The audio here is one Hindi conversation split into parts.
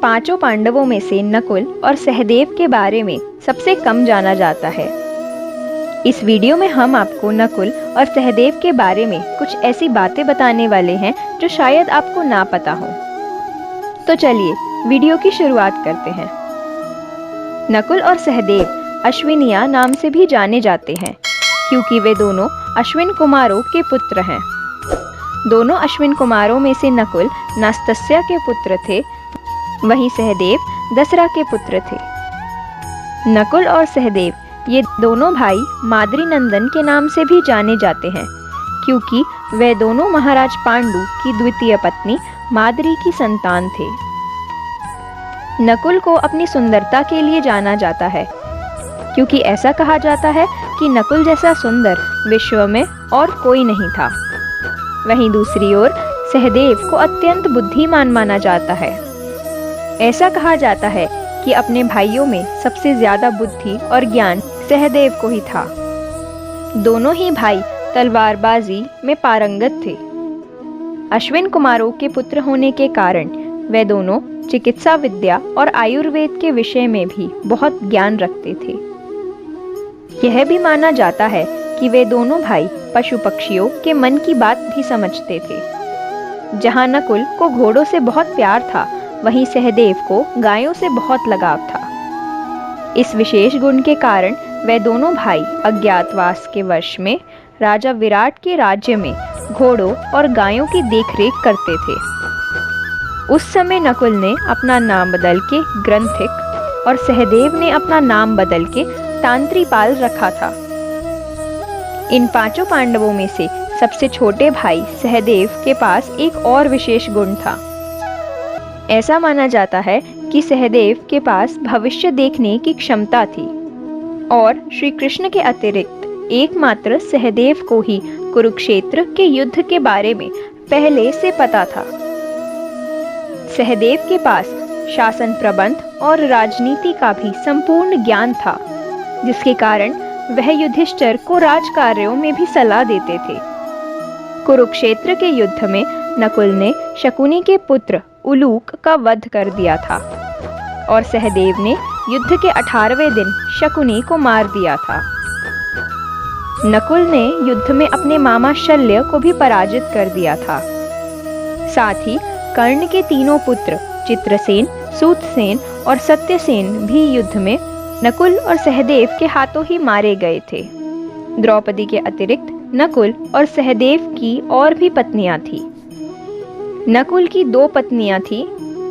पांचों पांडवों में से नकुल और सहदेव के बारे में सबसे कम जाना जाता है। इस वीडियो में हम आपको नकुल और सहदेव के बारे में कुछ ऐसी बातें बताने वाले हैं जो शायद आपको ना पता हो। तो चलिए वीडियो की शुरुआत करते हैं। नकुल और सहदेव अश्विनिया नाम से भी जाने जाते हैं क्योंकि वे दोनों अश्विन कुमारों के पुत्र हैं। दोनों अश्विन कुमारों में से नकुल नास्तस्या के पुत्र थे, वहीं सहदेव दसरा के पुत्र थे। नकुल और सहदेव ये दोनों भाई माद्री नंदन के नाम से भी जाने जाते हैं क्योंकि वे दोनों महाराज पांडु की द्वितीय पत्नी माद्री की संतान थे। नकुल को अपनी सुंदरता के लिए जाना जाता है क्योंकि ऐसा कहा जाता है कि नकुल जैसा सुंदर विश्व में और कोई नहीं था। वहीं दूसरी ओर सहदेव को अत्यंत बुद्धिमान माना जाता है। ऐसा कहा जाता है कि अपने भाइयों में सबसे ज्यादा बुद्धि और ज्ञान सहदेव को ही था। दोनों ही भाई तलवारबाजी में पारंगत थे। अश्विन कुमारों के पुत्र होने के कारण वे दोनों चिकित्सा विद्या और आयुर्वेद के विषय में भी बहुत ज्ञान रखते थे। यह भी माना जाता है कि वे दोनों भाई पशु पक्षियों के मन की बात भी समझते थे। जहां नकुल को घोड़ों से बहुत प्यार था, वहीं सहदेव को गायों से बहुत लगाव था। इस विशेष गुण के कारण वे दोनों भाई अज्ञातवास के वर्ष में राजा विराट के राज्य में घोड़ों और गायों की देखरेख करते थे। उस समय नकुल ने अपना नाम बदल के ग्रंथिक और सहदेव ने अपना नाम बदल के तांत्रिपाल रखा था। इन पांचों पांडवों में से सबसे छोटे भाई सहदेव के पास एक और विशेष गुण था। ऐसा माना जाता है कि सहदेव के पास भविष्य देखने की क्षमता थी और श्री कृष्ण के अतिरिक्त एकमात्र सहदेव को ही कुरुक्षेत्र के युद्ध के बारे में पहले से पता था। सहदेव के पास शासन प्रबंध और राजनीति का भी संपूर्ण ज्ञान था, जिसके कारण वह युधिष्ठिर को राजकार्यों में भी सलाह देते थे। कुरुक्षेत्र के युद्ध में नकुल ने शकुनी के पुत्र उलूक का वध कर दिया था और सहदेव ने युद्ध के 18वें दिन शकुनी को मार दिया था। नकुल ने युद्ध में अपने मामा शल्य को भी पराजित कर दिया था। साथ ही कर्ण के तीनों पुत्र चित्रसेन, सूतसेन और सत्यसेन भी युद्ध में नकुल और सहदेव के हाथों ही मारे गए थे। द्रौपदी के अतिरिक्त नकुल और सहदेव की और भी पत्नियां थी। नकुल की 2 पत्नियां थी,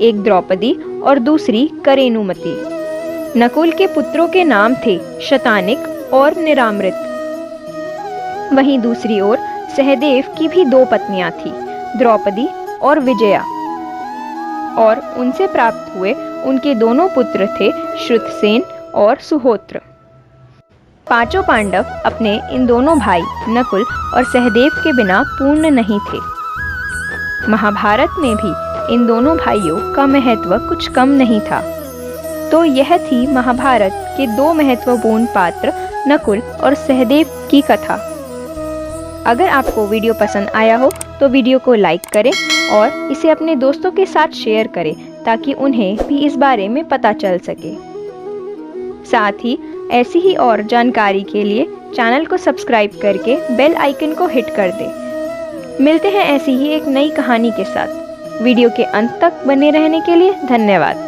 एक द्रौपदी और दूसरी करेनुमति। नकुल के पुत्रों के नाम थे शतानिक और निरामृत। वहीं दूसरी ओर सहदेव की भी 2 पत्नियां थी, द्रौपदी और विजया, और उनसे प्राप्त हुए उनके दोनों पुत्र थे श्रुतसेन और सुहोत्र। पांचों पांडव अपने इन दोनों भाई नकुल और सहदेव के बिना पूर्ण नहीं थे। महाभारत में भी इन दोनों भाइयों का महत्व कुछ कम नहीं था। तो यह थी महाभारत के 2 महत्वपूर्ण पात्र नकुल और सहदेव की कथा। अगर आपको वीडियो पसंद आया हो तो वीडियो को लाइक करें और इसे अपने दोस्तों के साथ शेयर करें ताकि उन्हें भी इस बारे में पता चल सके। साथ ही ऐसी ही और जानकारी के लिए चैनल को सब्सक्राइब करके बेल आइकन को हिट कर दें। मिलते हैं ऐसी ही एक नई कहानी के साथ। वीडियो के अंत तक बने रहने के लिए धन्यवाद।